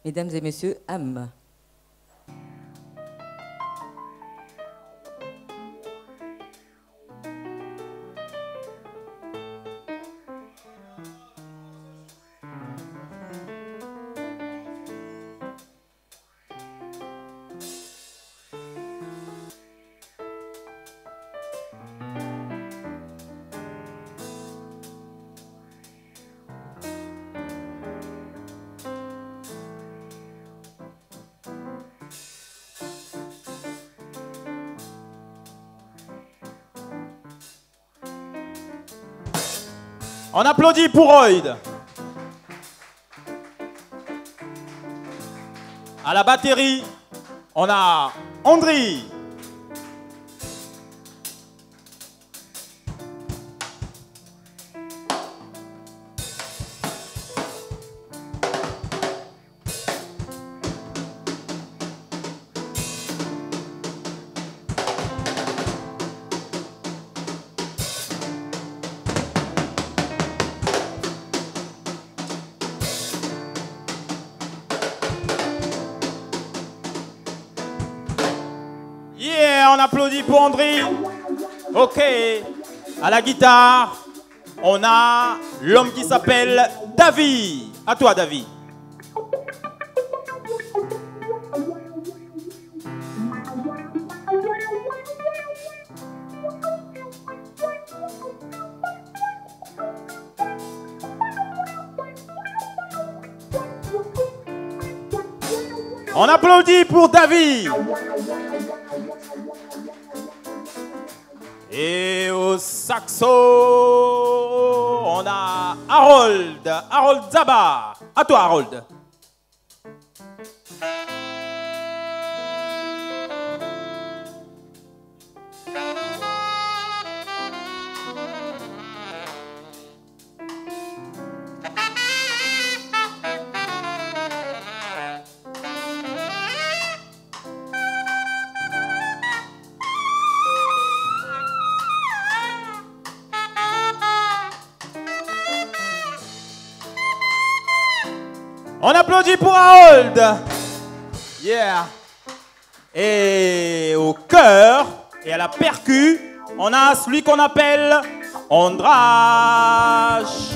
Mesdames et messieurs, Am. On applaudit pour Royd. À la batterie, on a Andri. On applaudit pour André. Ok. À la guitare, on a l'homme qui s'appelle David. À toi, David. On applaudit pour David. Et au saxo, on a Harold. Harold Zaba. À toi, Harold. On applaudit pour Harold. Yeah. Et au chœur et à la percu, on a celui qu'on appelle Andrache.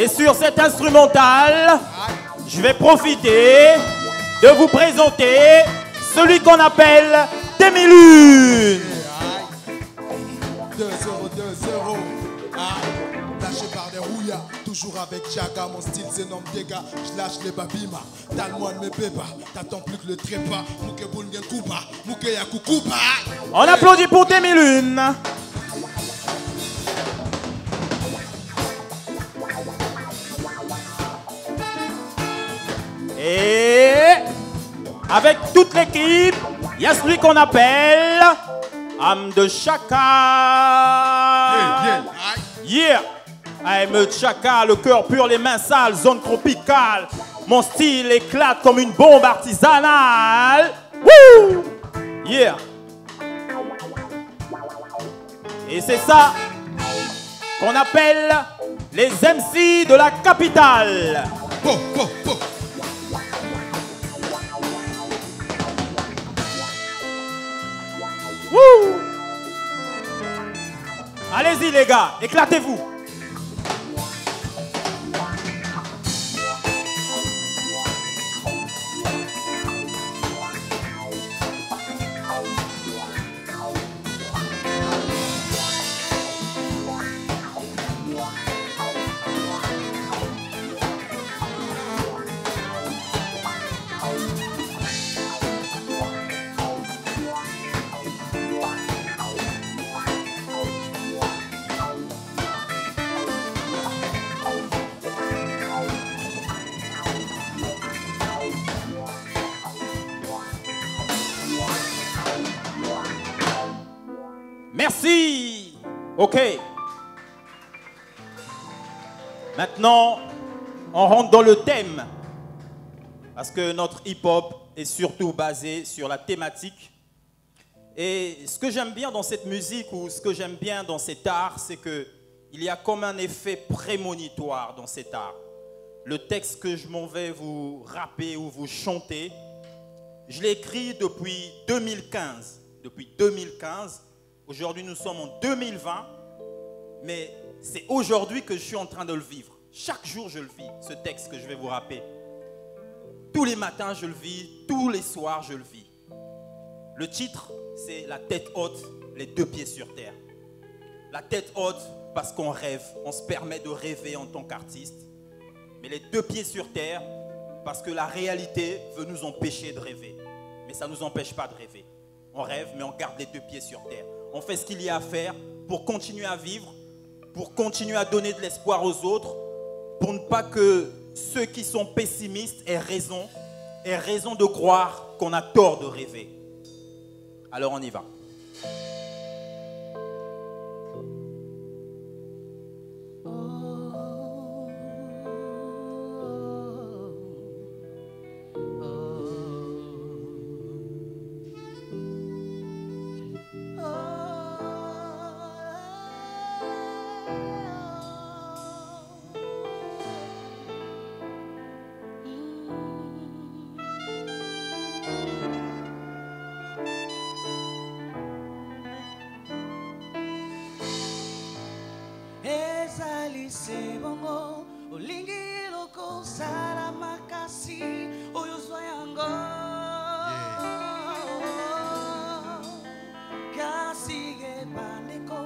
Et sur cet instrumental, je vais profiter de vous présenter celui qu'on appelle Demi-Lune. 2-0, 2-0. Lâché par des rouillas, toujours avec Jaga, mon style s'énorme dégâts. Je lâche les babima, t'as le moine mes bébas. T'attends plus que le trépas, mouke boule gen koupa, mouke ya koukoupa. On applaudit pour Demi-Lune. Et avec toute l'équipe, il y a celui qu'on appelle Âme de Chaka. Yeah. Âme de Chaka, le cœur pur, les mains sales, zone tropicale. Mon style éclate comme une bombe artisanale. Woo! Yeah. Et c'est ça qu'on appelle les MC de la capitale. Wouh! Allez-y les gars, éclatez-vous. Ok. Maintenant, on rentre dans le thème. Parce que notre hip-hop est surtout basé sur la thématique. Et ce que j'aime bien dans cette musique ou ce que j'aime bien dans cet art, c'est qu'il y a comme un effet prémonitoire dans cet art. Le texte que je m'en vais vous rapper ou vous chanter, je l'ai écrit depuis 2015. Depuis 2015. Aujourd'hui, nous sommes en 2020. Mais c'est aujourd'hui que je suis en train de le vivre. Chaque jour, je le vis, ce texte que je vais vous rapper. Tous les matins, je le vis. Tous les soirs, je le vis. Le titre, c'est La tête haute, les deux pieds sur terre. La tête haute, parce qu'on rêve. On se permet de rêver en tant qu'artiste. Mais les deux pieds sur terre, parce que la réalité veut nous empêcher de rêver. Mais ça ne nous empêche pas de rêver. On rêve, mais on garde les deux pieds sur terre. On fait ce qu'il y a à faire pour continuer à vivre, pour continuer à donner de l'espoir aux autres, pour ne pas que ceux qui sont pessimistes aient raison de croire qu'on a tort de rêver. Alors on y va. Sebongo olingi loko sara makasi oyo zoyango kasi ge bandeko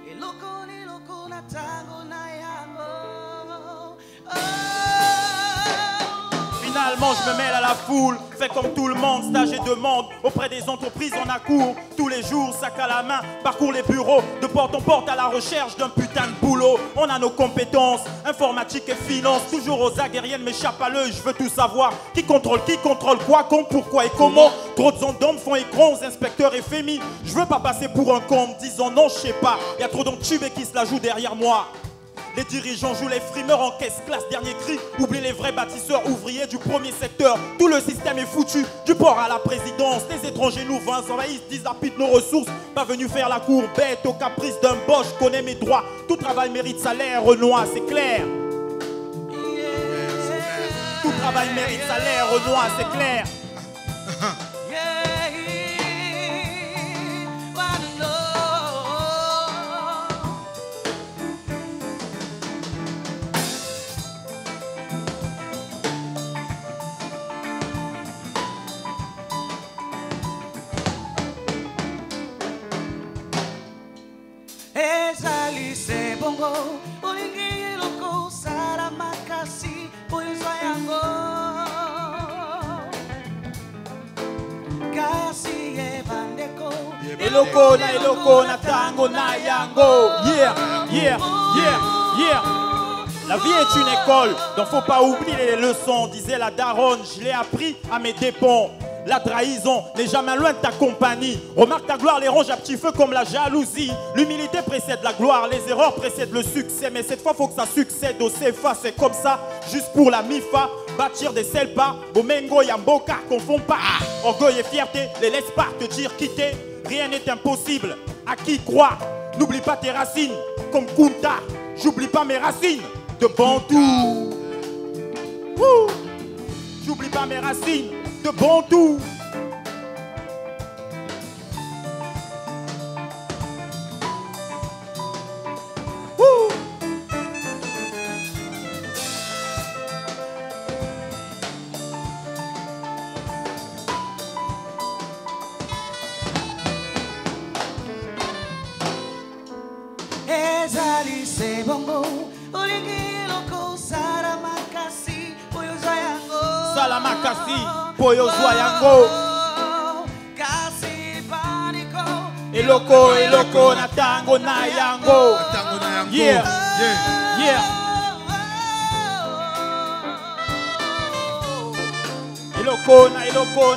eloko ni loko na tango na yango. Finalement, je me mêle à la foule, fais comme tout le monde, stage et demande auprès des entreprises en accours. Tous les jours, sac à la main, parcours les bureaux, de porte en porte à la recherche d'un putain de boulot. On a nos compétences, informatique et finance, toujours aux aguerriennes m'échappe à l'œil, je veux tout savoir. Qui contrôle quoi, quand, pourquoi et comment. Trop de zones d'hommes font écran aux inspecteurs et FMI. Je veux pas passer pour un con, me disant non, je sais pas. Y a trop d'entubés qui se la jouent derrière moi. Les dirigeants jouent les frimeurs en caisse classe, dernier cri. Oublie les vrais bâtisseurs, ouvriers du premier secteur. Tout le système est foutu, du port à la présidence. Les étrangers nous envahissent, dilapident nos ressources. Pas venu faire la cour, bête au caprice d'un boss. Je connais mes droits, tout travail mérite salaire. Renoir, c'est clair. Tout travail mérite salaire. Renoir, c'est clair. Ezali sebongo olingi loko sara makasi oyo zoyango kasi ye bandeko eloko na tango na yango. Yeah, yeah, yeah, yeah. La vie est une école, donc faut pas oublier les leçons, disait la daronne, je l'ai appris à mes dépens. La trahison n'est jamais loin de ta compagnie. Remarque ta gloire, les ronges à petit feu comme la jalousie. L'humilité précède la gloire, les erreurs précèdent le succès. Mais cette fois, faut que ça succède au CFA. C'est comme ça, juste pour la MIFA. Bâtir des selpas, Bomengo, Yamboka, confond pas. Orgueil et fierté, les laisse pas te dire quitter. Rien n'est impossible, à qui croire. N'oublie pas tes racines, comme Kunta. J'oublie pas mes racines de Bantou. J'oublie pas mes racines de Bantou. Ezali sebongo olingi loko sara makasi oyo zoyango. Salamakasi, Poyo Zoyango. Kasi paniko Eloko na tango na yango. Yeah, yeah. Eloko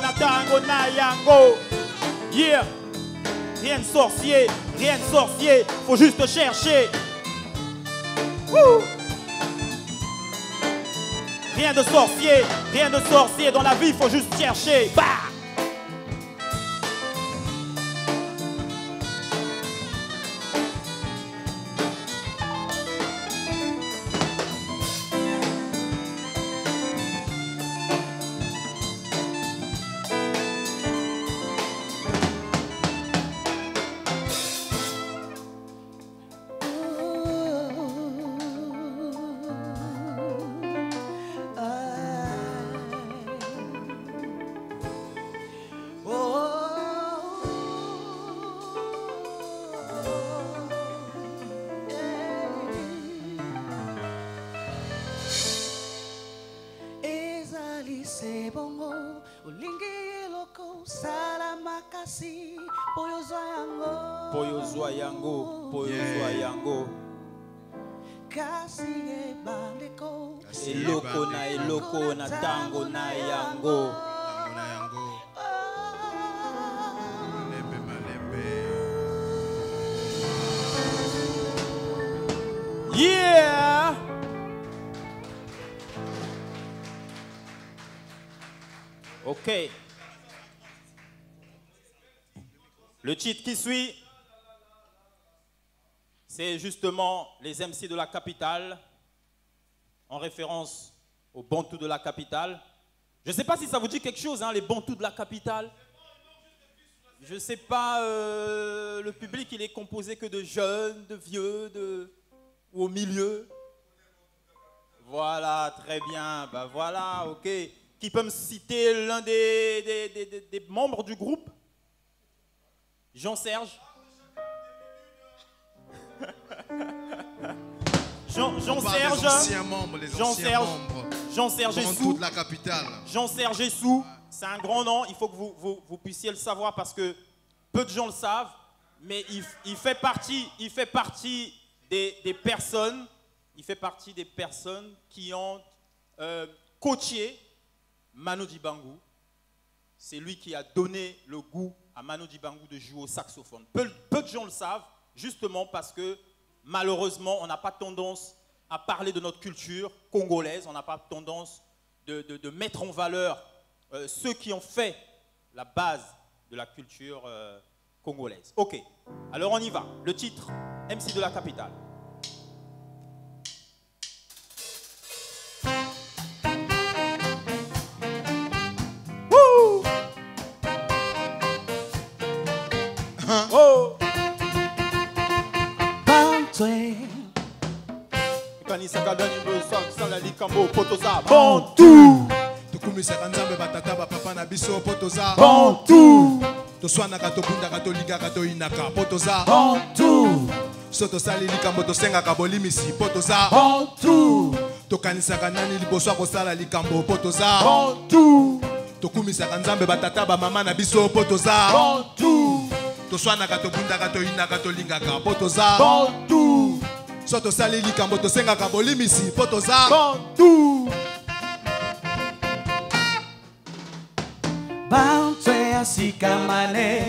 na tango na yango. Yeah. Rien de sorcier, rien de sorcier, faut juste chercher. Wouh! Rien de sorcier dans la vie, faut juste chercher. Bah! Poyozwa yango. Eloko na tango na yango. Yeah! Ok. Le titre qui suit, c'est justement les MC de la capitale, en référence aux Bantous de la capitale. Je ne sais pas si ça vous dit quelque chose, hein, les Bantous de la capitale. Je ne sais pas, le public, il est composé que de jeunes, de vieux, ou au milieu. Voilà, très bien. Ben voilà, ok. Qui peut me citer l'un des membres du groupe? Jean-Serge. Jean-Serge. Jean-Serge Essou. De la capitale. Jean-Serge Essou, c'est un grand nom. Il faut que vous puissiez le savoir parce que peu de gens le savent. Mais il fait partie des personnes. Il fait partie des personnes qui ont coaché Manu Dibango. C'est lui qui a donné le goût à Manu Dibango de jouer au saxophone. Peu de gens le savent, justement parce que malheureusement, on n'a pas tendance à parler de notre culture congolaise, on n'a pas tendance de mettre en valeur ceux qui ont fait la base de la culture congolaise. Ok, alors on y va. Le titre, MC de la capitale. Oh! Bantu tokumisaka nzambe batata bapapa na biso po toza Bantu toswanaka tobundaka toligaka toyinaka po toza Bantu so tosali likambo tosengaka bolimisi po toza Bantu tokanisaka nani liboso ya kosala likambo po toza Bantu tokumisaka nzambe batata bamama na biso po toza Bantu toswanaka tobundaka toyinaka tolingaka po toza Bantu so tosali likambo tosengaka bolimisi po toza Bantu Bantu asikamale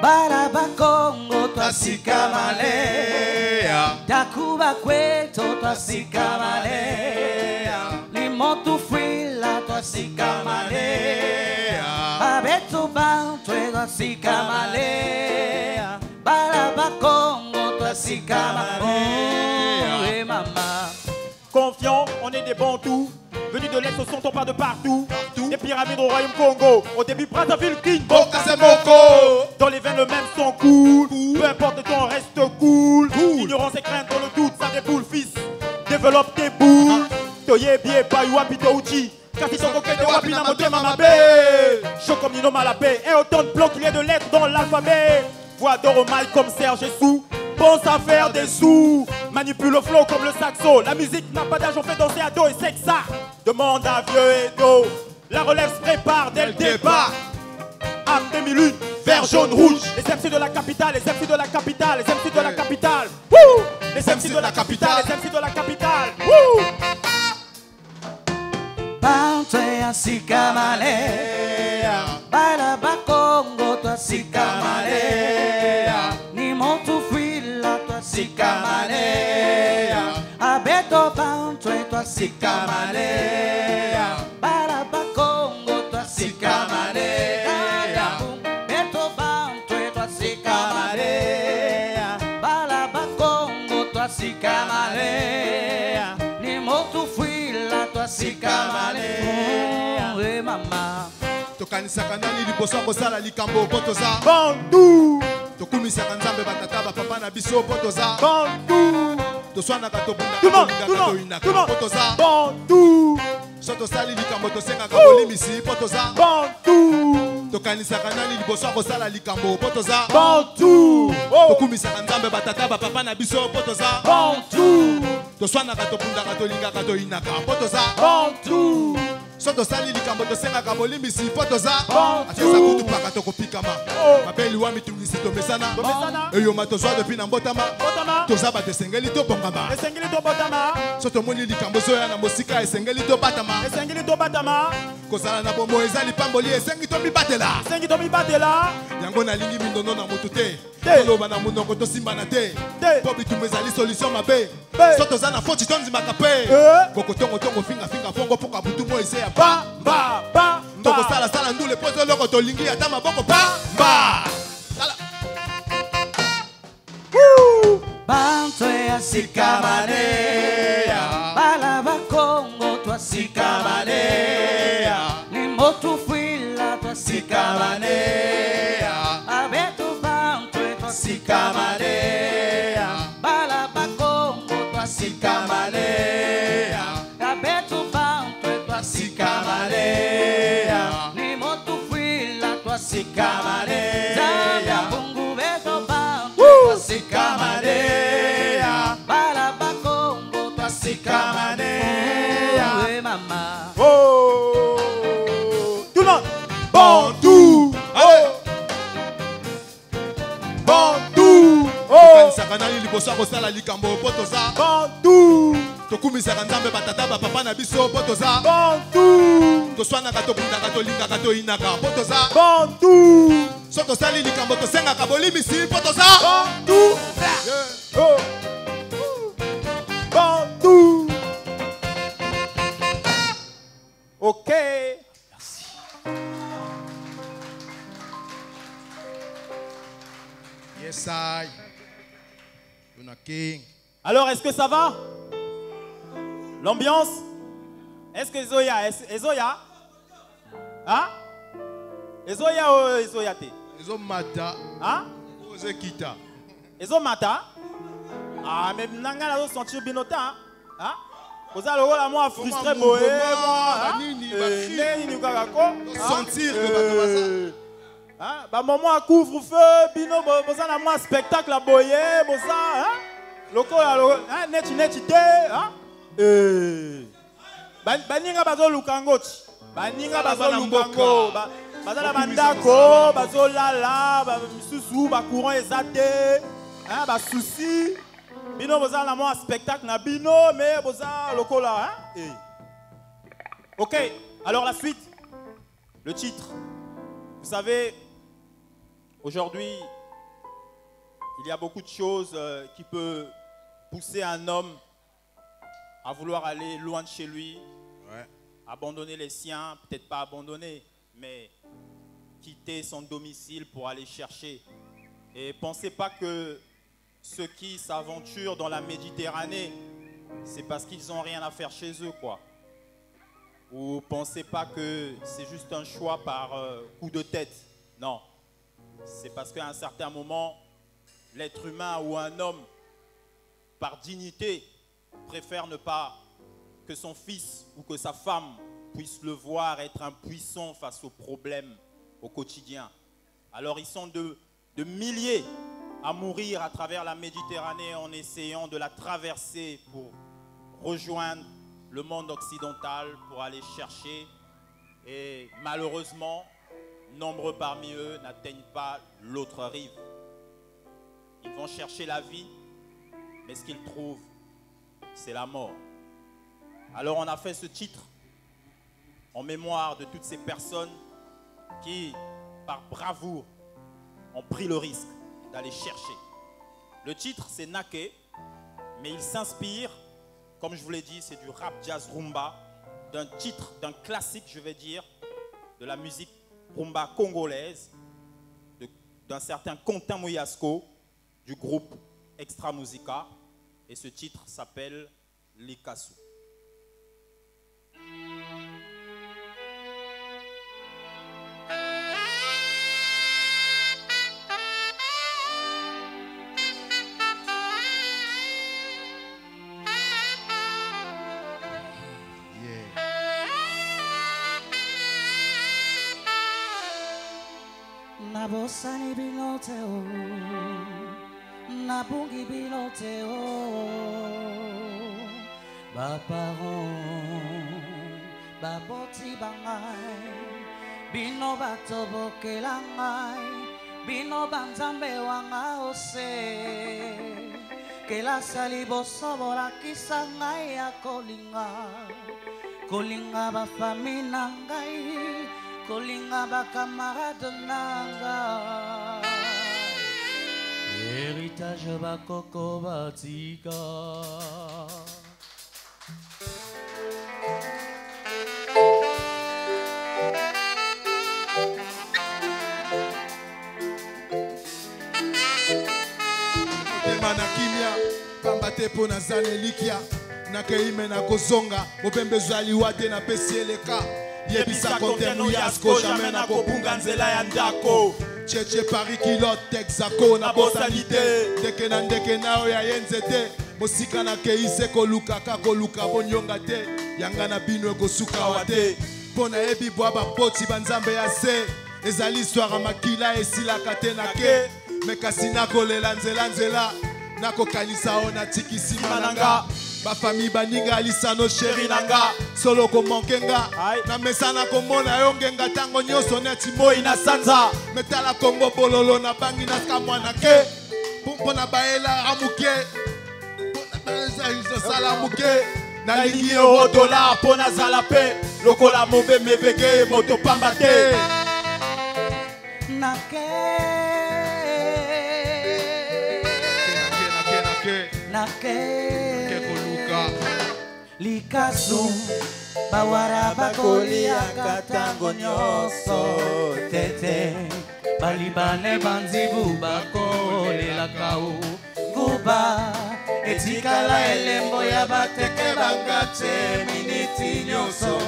Baraba Congo twasikamale Takuba kwetu twasikamale Limotu Frila twasikamale Abetu Bantu twasikamale Baraba Congo twasikamale Mama Confiant, on est des Bantous. Venus de l'Est au centre, on part de partout. Des pyramides au royaume Congo. Au début, Brazzaville, King, Boka, c'est Moko. Dans les veines, le même son cool. Peu importe le temps, on reste cool. Ignorance et crainte dans le doute, ça déboule, fils. Développe tes boules. Toye, bié, bayou, habito, ouchi. Kasi son coquet de wapina, moté, mamabé. Chaud comme Nino Malapé. Et autant de blocs qu'il y a de lettres dans l'alphabet. Voix d'or au mic comme Serge Essou. Pense à faire des sous, manipule le flow comme le saxo. La musique n'a pas d'âge, on fait danser à dos et c'est que ça. Demande à vieux et dos. La relève se prépare dès le départ. Âme 2001, vert, jaune, rouge. Les MC de la capitale, les MC de la capitale, les MC de la capitale. Wouh! Les MC de la capitale, les MC de la capitale. Wouh! Bantu asikamale Baraba Congo twasikamale montu fila tua sicamanea. Abeto banto e tua sicamanea. Balabacongo tua sicamanea. Beto banto e tua sicamanea. Balabacongo tua sicamanea. Ni montu fila tua sicamanea. E mamma. Tokanisaka nani liboso kosala likambo potoza Bantu, tokumisaka nzambe batata bapapa na biso potoza bantu, toswanaka tout le tobundaka monde, tolingaka tout le monde, toyinaka tout le potoza monde. Bantu, so tosali likambo tosengaka bolimisi potoza bantu, tokanisaka nani liboso kosala likambo potoza bantu, oh, tokumisaka nzambe batata bapapa na biso potoza bantu, toswanaka tobundaka tolingaka toyinaka potoza bantu, so tosali likambo tosengaka bolimbisi po toza Bantu. atiasa kutu paka tokopikama Oh. mapeli wa mitungisi tomesana Tomesana. eyoma tozwa depuis na mbotama botama, toza bato esengeli tobongama esengili to botama, so tomoni likambo ezoya na mosika esengeli tobatama esengili to batama, kozala na bomoi eza lipamboli esengi tomibatela esengi to mibatela, yango nalingi mindono na motu te Te. toloba na monoko tosimbana te Te. po bitumba ezali solution mabe Te. so toza na foti tondimaka mpe kokotongotongo fingafinga fongo mpoka butu mo ese ya ba, ba, ba, ba, tokosalasala ndule mpo toloko tolingi ata maboko pamba tala Banto e a sicamanea. Balabacongo tua sicamanea. Ni montu fila tua sicamanea. Abeto banto e tua sicamanea. Balabacongo tua sicamanea. Abeto banto e tua sicamanea. Ni montu fila tua sicamanea. Zambia bungu beto banto e tua sicamanea. Balabacongo tua sicamanea. E mamma. oh, tout le monde, bantu, oh, bantu, oh, tokanisaka nani liboso ya kosala likambo mpo toza bantu, tokumisaka nzambe batata bapapa na biso mpo toza bantu, toswanaka tobundaka tolingaka toyinaka mpo toza bantu, so tosali likambo tosengaka bolimisi mpo toza bantu, oh, bantu. Ok. Yes, I. You're king. Alors, est-ce que ça va? L'ambiance? Est-ce que Ezoya? Ezoya? Hein? Ezoya ou Ezoya te? Ezo mata, Hein? oze kita. Ezo mata? Ah, mais nanga na sentir binota. Hein? Vous allez voir moi frustré boé moi. Banini, bakri. Nini kakako? Sentir que bato baza. Hein? Ba moment couvre-feu, bino boza na moi spectacle à boyer, boza, hein? Lokola hein, neti te, hein? Baninga bazo lukangochi. Baninga bazo lukango. Bazala bandako, bazo lala, misusu ba courant ezate, hein, ba souci. Bino boza na moi spectacle na bino mais boza lokola, hein? OK, alors la suite. Le titre. Vous savez, aujourd'hui, il y a beaucoup de choses qui peuvent pousser un homme à vouloir aller loin de chez lui, Ouais. abandonner les siens, peut-être pas abandonner, mais quitter son domicile pour aller chercher. Et pensez pas que ceux qui s'aventurent dans la Méditerranée, c'est parce qu'ils n'ont rien à faire chez eux, quoi. Ou pensez pas que c'est juste un choix par coup de tête. Non. C'est parce qu'à un certain moment, l'être humain ou un homme, par dignité, préfère ne pas que son fils ou que sa femme puisse le voir être impuissant face aux problèmes au quotidien. Alors ils sont de milliers à mourir à travers la Méditerranée en essayant de la traverser pour rejoindre le monde occidental, pour aller chercher. Et malheureusement, nombreux parmi eux n'atteignent pas l'autre rive. Ils vont chercher la vie, mais ce qu'ils trouvent, c'est la mort. Alors on a fait ce titre en mémoire de toutes ces personnes qui, par bravoure, ont pris le risque d'aller chercher Le titre, c'est Nake, mais il s'inspire, comme je vous l'ai dit, c'est du rap jazz rumba, d'un titre, d'un classique, je vais dire, de la musique rumba congolaise, d'un certain Quentin Mouyasco, du groupe Extra Musica, et ce titre s'appelle Likasu. Nabosani biloteo, nabungi biloteo, baparon, baboti bangai, bino batobokela ngai, bino banzambe wanga ose, kela sali bosobola kisa ngai ya kolinga, kolinga bafami na ngai. Kolinga ba camarade nanga héritage ba koko batika Mana kimia pamba te po na zanelikia na keime na kozonga mopembe zali wate na pesieleka Yebisa Quentin Mouyasco, jamais na kopunga nzela ya ndako. Cheche Paris kilote Texaco na bosanite. Ndeke na ndeke na oya yenzete. Mosika na keise koluka kakoluka bonyonga te. Yanga na bino kosuka wate. Pona ebi bwaba poti banzambe ya se. Ezali histoire makila esilaka te na ke. Mekasi na kolela nzela nzela. Nako kanisa ona tikisi mananga. Ba famille baninga alisano chéri nanga solo ko mankenga na mesana ko mona yongenga tango nyoso neti moi na sanza metala Kongo bololo na bangi na kamwana ke pona baela amuke pona baela sala amuke na lingi euro dollar pona zala pe lokola mobe mebege moto pamba te nake Likasu bawara bakolia katango nyoso tete balibane banzibu bakolela kau guba etikala elembo ya bateke bangate miniti nyoso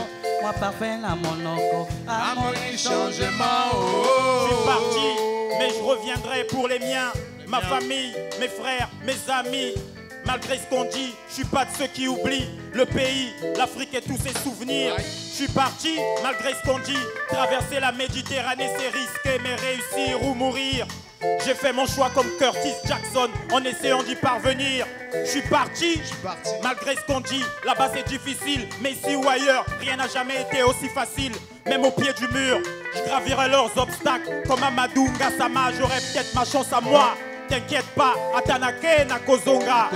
moi parfait na monoko amoni changement Je suis parti mais je reviendrai pour les miens, ma famille, mes frères, mes amis. Malgré ce qu'on dit, je suis pas de ceux qui oublient le pays, l'Afrique et tous ses souvenirs. Je suis parti, malgré ce qu'on dit, traverser la Méditerranée c'est risqué, mais réussir ou mourir. J'ai fait mon choix comme Curtis Jackson en essayant d'y parvenir. Je suis parti, malgré ce qu'on dit, là-bas c'est difficile, mais ici ou ailleurs, rien n'a jamais été aussi facile. Même au pied du mur, je gravirai leurs obstacles comme Amadou Ngassama, j'aurai peut-être ma chance à moi. T'inquiète pas, Atanake na Kozonga.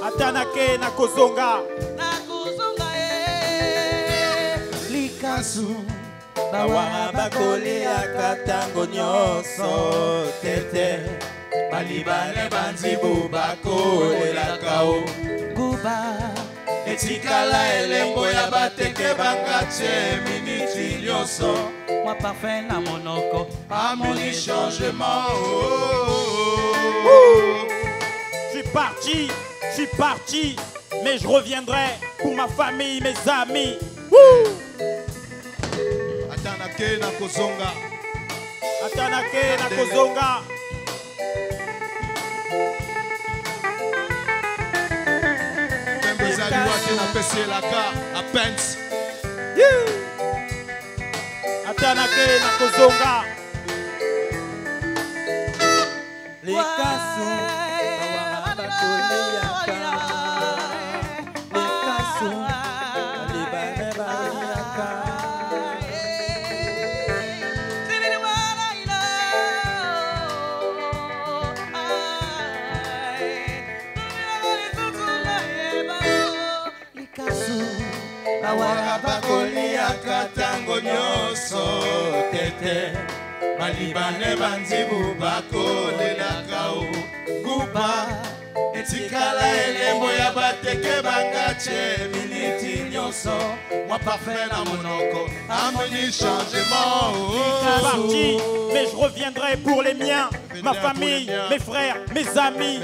Atanake na Kozonga. Likasu bawara bakolia katango nyoso tete balibane banzibu bakolela kao guba etikala elembo ya bateke bangache miniti nyoso moi parfait na monoko amoni changement Je suis parti, mais je reviendrai pour ma famille, mes amis. Atanake na Kozonga. Atanake na Kozonga. Mbezali wate na peselaka a Pence. Atanake na Kozonga. Likasu bawara bakolia Likasu balibane baliaka. bawara bakoliaka tango nyonso tete balibane banzibu bakolelaka o guba etikala elembo ya bateke bangache miniti nyonso moi parfait na monoko amoni changement Parti, mais je reviendrai pour les miens, ma famille, mes frères, mes amis.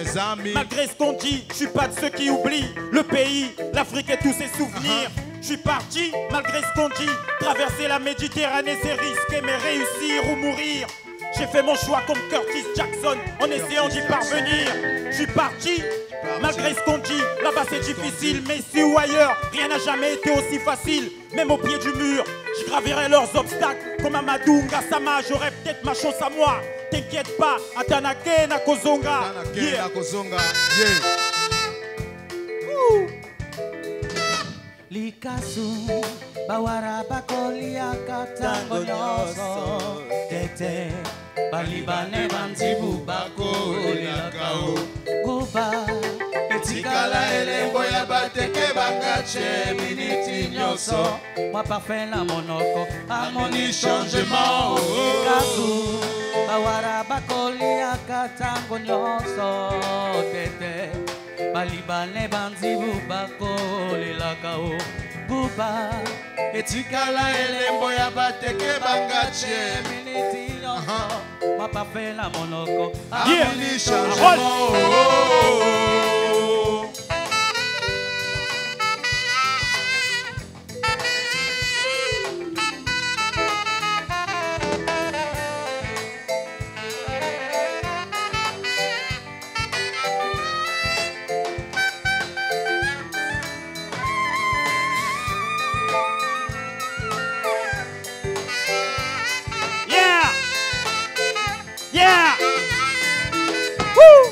Malgré ce qu'on dit, je suis pas de ceux qui oublient le pays, l'Afrique et tous ses souvenirs. Je suis parti, malgré ce qu'on dit, traverser la Méditerranée c'est risqué, mais réussir ou mourir. J'ai fait mon choix comme Curtis Jackson en essayant d'y parvenir. Je suis parti, malgré ce qu'on dit, là-bas c'est difficile, mais ici ou ailleurs, rien n'a jamais été aussi facile. Même au pied du mur, je gravirai leurs obstacles comme Amadou Ngassama, j'aurai peut-être ma chance à moi. T'inquiète pas, Atanake Nakozonga. Yeah. Likasu bawara bakoliaka tango nyonso tete balibane banzibu bakoliaka o guba etikala elembo ya bateke bangache miniti nyonso moi parfait na monoko amoni changement Likasu bawara bakoliaka tango nyonso tete balibane banzibu bakolelaka o guba etikala elembo ya bateke bangache miniti nyonso moi parfait na monoko amoni changement. Yeah! Woo!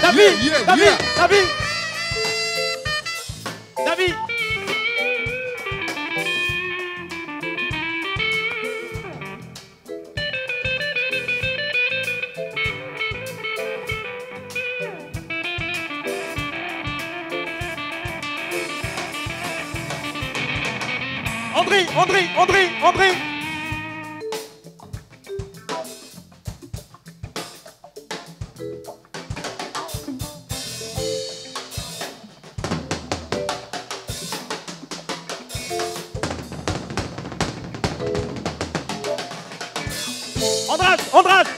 David! André!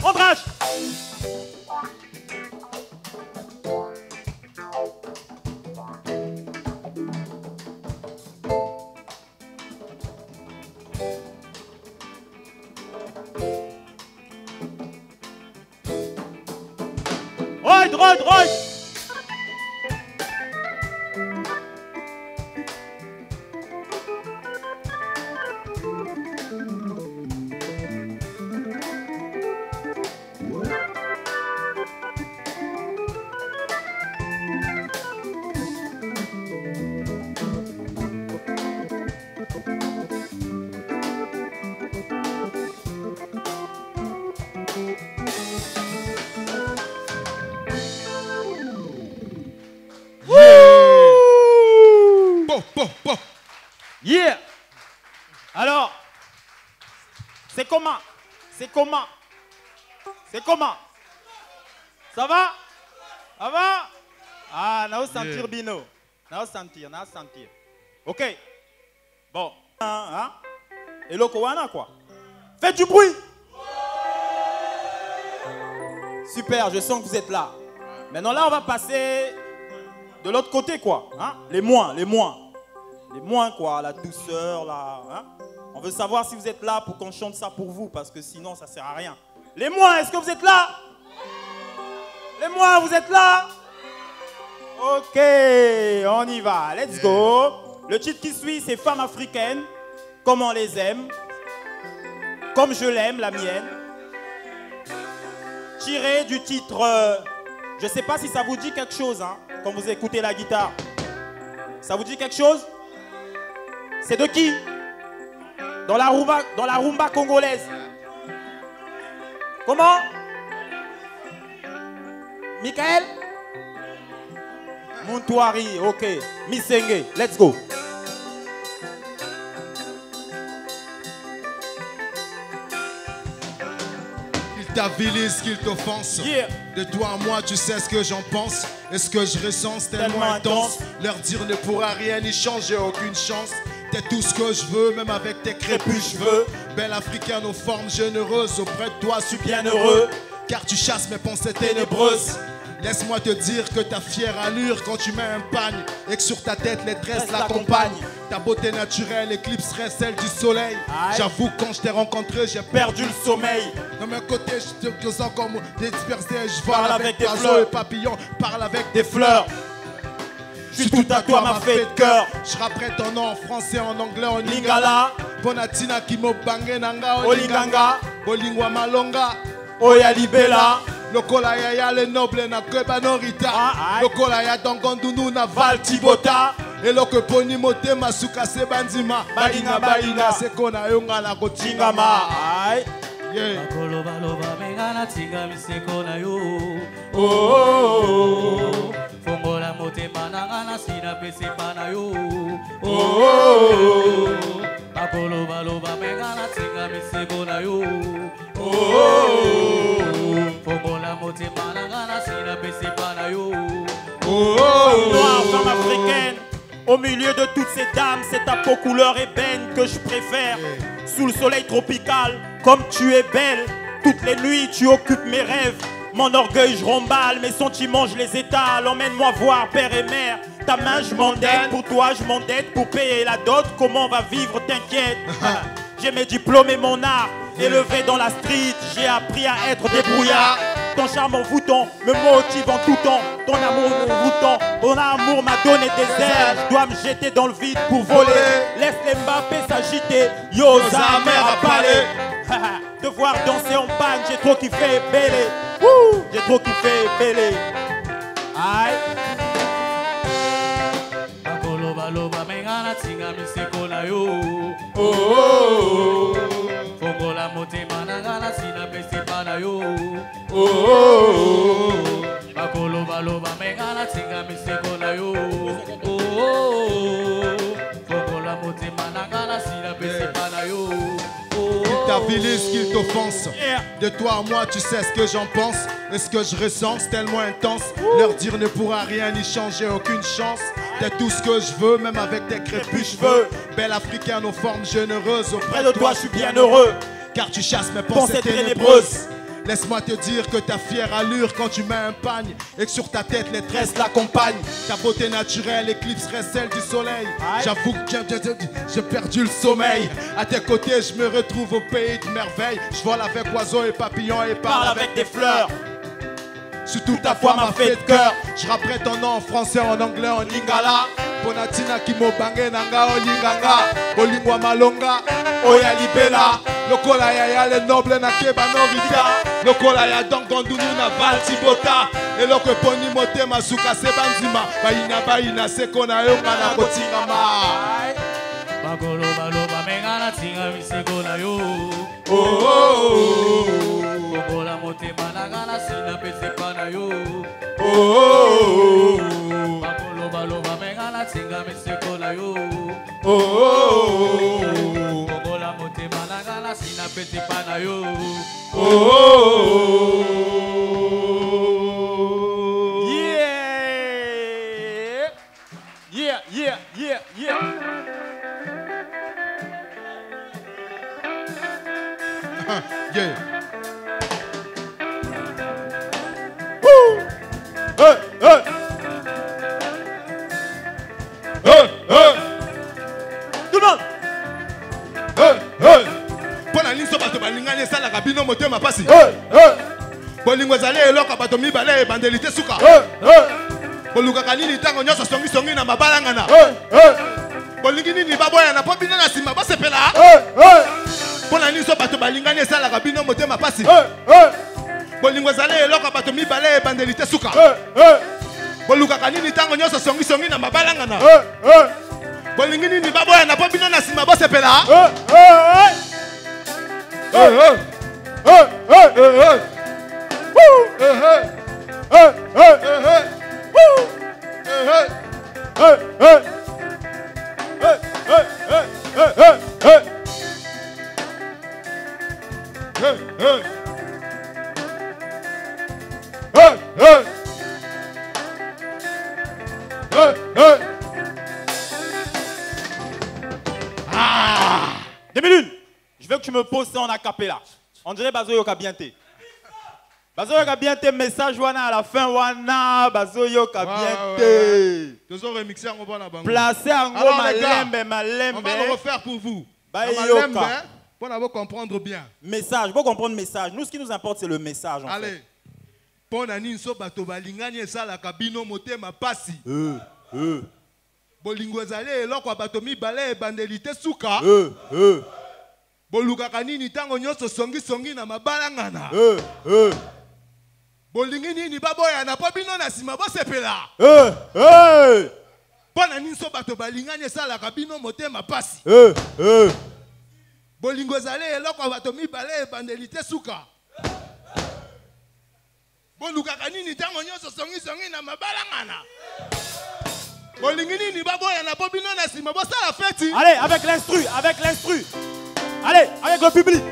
Andrage! Right! Yeah! Alors, c'est comment? Ça va? Ah, n'a sentir Bino. N'a sentir. Ok. Bon. Hein? Et le Kowana quoi? Faites du bruit! Super, je sens que vous êtes là. Maintenant là, on va passer de l'autre côté quoi. Hein? Les moins quoi, la douceur, là. Hein? On veut savoir si vous êtes là pour qu'on chante ça pour vous, parce que sinon ça sert à rien. Les moins, est-ce que vous êtes là? Les moins, vous êtes là? Ok, on y va, let's go. Le titre qui suit, c'est Femmes africaines, comme on les aime, comme je l'aime, la mienne. Tiré du titre, je ne sais pas si ça vous dit quelque chose, hein, quand vous écoutez la guitare. Ça vous dit quelque chose? C'est de qui? Dans la rumba congolaise. Comment? Michael? Montouari, ok. Misenge, let's go. Qu'ils t'avilisent, qu'ils t'offensent. Yeah. De toi à moi, tu sais ce que j'en pense. Et ce que je ressens, c'est tellement intense. Leur dire ne pourra rien y changer, aucune chance. T'es tout ce que je veux, même avec tes crépus cheveux. Belle africaine aux formes généreuses, auprès de toi, je suis bien heureux. Car tu chasses mes pensées ténébreuses. Laisse-moi te dire que ta fière allure quand tu mets un pagne et que sur ta tête les tresses l'accompagnent. Ta beauté naturelle éclipserait celle du soleil. J'avoue quand je t'ai rencontré j'ai perdu le sommeil. De mon côté je te sens comme dispersé. Je vole avec des oiseaux et papillons, parle avec des fleurs. Je suis tout à toi ma fée de cœur. Je rapperai ton nom en français, en anglais, en lingala. Bonatina kimo bange nanga olinganga. Bolingwa malonga oya libela. Lokola yaya le noble na kweba norita. Lokola ya dongondunu na val tibota. Eloko poni mote masuka se bandima. Baina baina sekona yonga na kotingama. Yeah. Bakoloba loba mengana tinga misekona yo. Oh. Fongola motema nanga sina pese pana yo. Oh. Bakoloba loba mengana tinga misekona yo. Oh. Fongola motema nanga sina pese pana yo. Noire, femme africaine, au milieu de toutes ces dames, c'est ta peau couleur ébène que je préfère. Sous le soleil tropical, comme tu es belle, toutes les nuits tu occupes mes rêves. Mon orgueil je remballe, mes sentiments je les étale. Emmène-moi voir père et mère. Ta main je m'endette, pour toi je m'endette. Pour payer la dot, comment on va vivre, t'inquiète. J'ai mes diplômes et mon art. Élevé dans la street, j'ai appris à être débrouillard. Ton charme envoûtant me motive en tout temps. Ton amour envoûtant, ton amour m'a donné des ailes. Je dois me jeter dans le vide pour voler. Laisse les Mbappé s'agiter, Yoza mère à parler. Devoir danser en panne, j'ai trop kiffé bélé. J'ai trop kiffé bélé. Aïe. Bakoloba loba mengana tinga misekona yo. Oh. Fongola motema nanga sina pese pana yo. Oh. Bakoloba loba mengana tinga misekona yo. Fongola motema nanga sina pese pana yo. Qu'ils t'avilisent, qu'ils t'offensent. De toi à moi, tu sais ce que j'en pense. Et ce que je ressens, c'est tellement intense. Leur dire ne pourra rien y changer, aucune chance. T'es tout ce que je veux, même avec tes crépus cheveux. Belle africaine aux formes généreuses. Auprès de toi, je suis bien heureux. Car tu chasses mes pensées ténébreuses. Laisse-moi te dire que ta fière allure quand tu mets un pagne et que sur ta tête les tresses l'accompagnent. Ta beauté naturelle éclipserait celle du soleil. J'avoue que j'ai perdu le sommeil. À tes côtés je me retrouve au pays de merveille. Je vole avec oiseaux et papillons et parle avec des fleurs. Je suis tout à fois ma fée de cœur. Je rapperai ton nom en français, en anglais, en lingala. Bonatina kimo bange nanga olinganga. Bolingwa malonga oya libela. Lokola yaya le noble na keba norita. Lokola ya dongondunu na val tibota. Eloko poni mote masuka se banzima. Baina baina seko na yonga na kotingama. Bakoloba loba mengana tinga misekona yo. Oh. Fongola motema nanga sina pese pana yo. Oh. Bakoloba loba mengana tinga misekona yo. Oh. Fongola motema nanga sina pese pana yo. Oh. Yeah. Yeah, yeah, yeah, yeah. Yeah. Tout le monde. Pour la ligne sur bateau, balingane ça la cabine moté ma passe. Bolingo zale eloko bato mibale bandelité suka. Boluka kanini tango nyoso songi songi na mabalangana. Bolingi nini baboya na pobina na sima basepela. Pour la ligne sur bateau, balingane ça la cabine moté ma passe. Bolingo zale eloko bato mibale bandelité suka. bolukaka nini ntango nyonso songisongi na mabalangana bolingi nini baboyana mpo bino na nsima bosepela Je veux que tu me poses ça en acapella. On dirait Bazoyoka Bienté. Bazoyoka Bienté, message wana à la fin wana Bazoyoka Bienté. Placez en gros malembe. On va le refaire pour vous. Malembe, pour comprendre bien. Message, pour comprendre message. Nous, ce qui nous importe, c'est le message. Allez. Pour nani so bato balingani esala kabino motema pasi. Bolingo zale eloko bato mibale ebandelite suka. Bolukaka nini tango nyonso songi na mabalangana. Bolingi nini baboyana po bino na nsima bosepela. Mpo na nini so bato balingani esalaka bino motema pasi. Bolingo ezali eloko bato mibale ebandelite suka. Bolukaka nini tango nyonso songi na mabalangana. Bolingi nini baboyana po bino na nsima bosala feti. Allez, avec l'instru, avec l'instru. Allez, avec le public.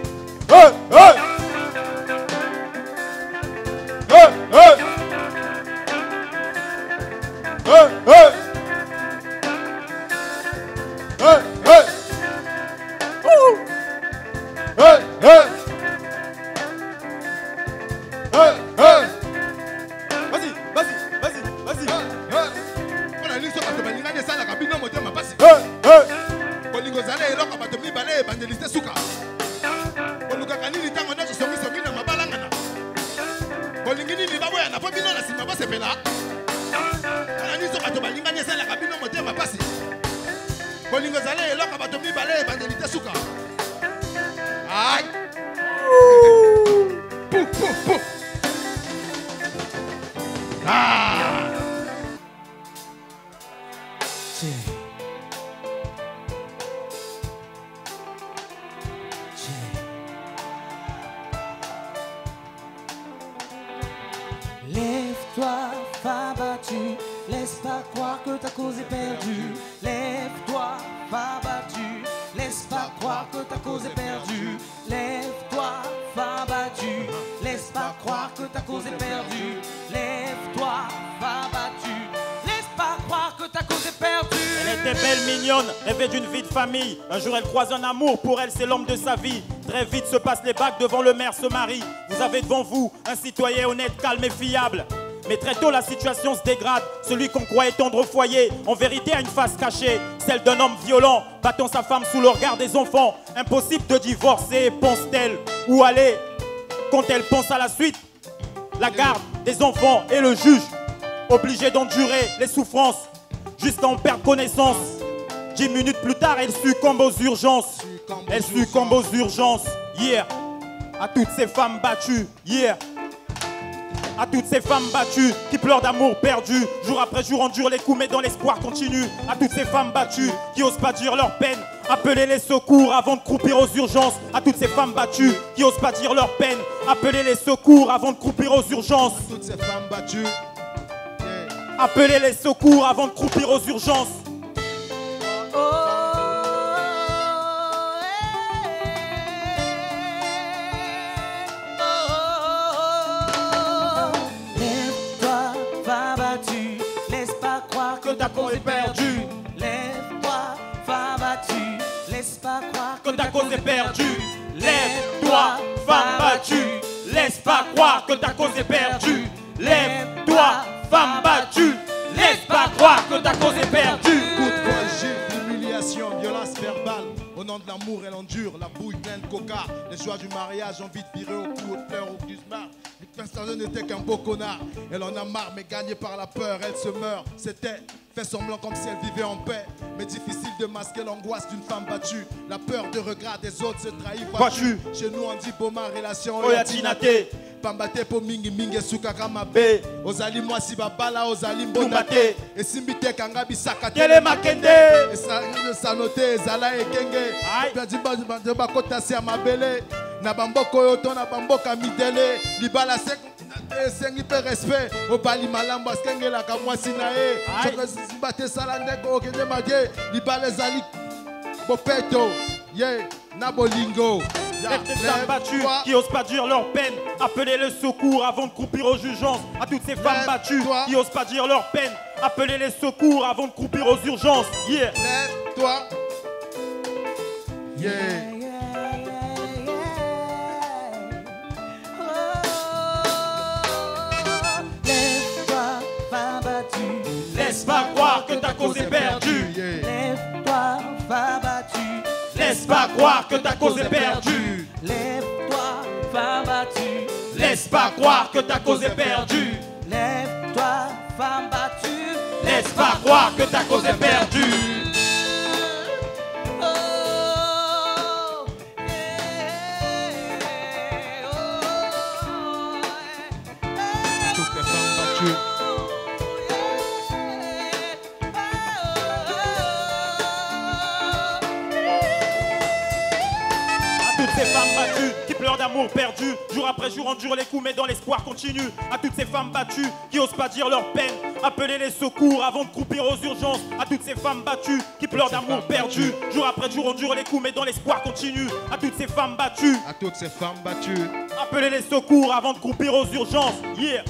Lève-toi, femme battue, laisse pas croire que ta cause est perdue. Lève-toi, femme battue, laisse pas croire que ta cause est perdue. Lève-toi, femme battue, laisse pas croire que ta cause est perdue. Lève-toi, femme battue, laisse pas croire que ta cause est perdue. Elle était belle, mignonne, rêvait d'une vie de famille. Un jour elle croise un amour, pour elle c'est l'homme de sa vie. Très vite se passent les bacs, devant le maire se marie. Vous avez devant vous un citoyen honnête, calme et fiable. Mais très tôt la situation se dégrade. Celui qu'on croyait tendre au foyer, en vérité a une face cachée. Celle d'un homme violent, battant sa femme sous le regard des enfants. Impossible de divorcer, pense-t-elle. Où aller quand elle pense à la suite? La garde des enfants et le juge, obligé d'endurer les souffrances jusqu'à en perdre connaissance. 10 minutes plus tard, elle succombe aux urgences. Elle succombe aux urgences. Yeah. À toutes ces femmes battues. Yeah. À toutes ces femmes battues qui pleurent d'amour perdu. Jour après jour endurent les coups mais dans l'espoir continue. À toutes ces femmes battues qui osent pas dire leur peine. Appelez les secours avant de croupir aux urgences. À toutes ces femmes battues qui osent pas dire leur peine. Appelez les secours avant de croupir aux urgences. À toutes ces femmes battues. Appelez les secours avant de croupir aux urgences. Lève-toi, femme battue, laisse pas croire que ta cause est perdue. Lève-toi, femme battue, laisse pas croire Que ta cause est perdue. Lève-toi, femme battue. Laisse pas croire que ta cause est perdue. Lève-toi, femme battue. Laisse pas croire que ta cause est perdue. Coup de poing, gifle, humiliation, violence verbale. Au nom de l'amour, elle endure la bouille pleine de coca. Les joies du mariage ont vite viré au coup de fleurs, au cauchemar. Personne n'était qu'un beau connard. Elle en a marre, mais gagnée par la peur, elle se meurt. C'était fait semblant comme si elle vivait en paix. Mais difficile de masquer l'angoisse d'une femme battue. La peur de regret des autres se trahit. Chez nous, on dit Boma, relation, Oyatinate. pamba te po mingi mingi esukaka mabe ozali mwasi babala ozali mbonda te esimbi te kanga bisaka Tele makende esano te ezala ekenge mpe bakotasi ya mabele na bamboka oyo to na bamboka midele libala esengi mpe respect obali malamu asengelaka mwasi na ye sokosimba te esala ndeko okende madie libala ezali bopeto ye na bolingo. Les femmes battues qui osent pas dire leur peine, appelez le secours avant de croupir aux urgences. À toutes ces femmes battues qui osent pas dire leur peine, appelez les secours avant de croupir aux urgences. Yeah. Lève-toi. Yeah. Lève-toi, femme battue. Laisse pas croire que ta cause est perdue. Lève-toi, femme battue. Laisse pas croire que ta cause est perdue. Lève-toi, femme battue. Laisse pas croire que ta cause est perdue. Lève-toi, femme battue. Laisse pas croire que ta cause est perdue. Toutes les femmes battues. Toutes ces femmes battues qui pleurent d'amour perdu, jour après jour endurent les coups mais dans l'espoir continue. À toutes ces femmes battues qui osent pas dire leur peine, appelez les secours avant de croupir aux urgences. À toutes ces femmes battues qui pleurent d'amour perdu, jour après jour endurent les coups mais dans l'espoir continue. À toutes ces femmes battues, À toutes ces femmes battues. appelez les secours avant de croupir aux urgences. Yeah.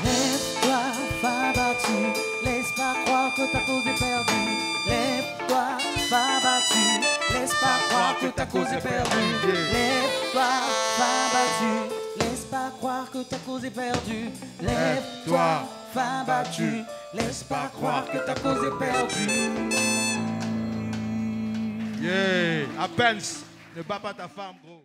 Lève-toi, femme battue, laisse pas croire que ta cause est perdue. Lève-toi, femme battue, laisse pas croire que ta cause est perdue. Lève-toi, femme battue, laisse pas croire que ta cause est perdue. Lève-toi, femme battue, laisse pas croire que ta cause est perdue. Yeah. À peine. Ne bats pas ta femme, gros.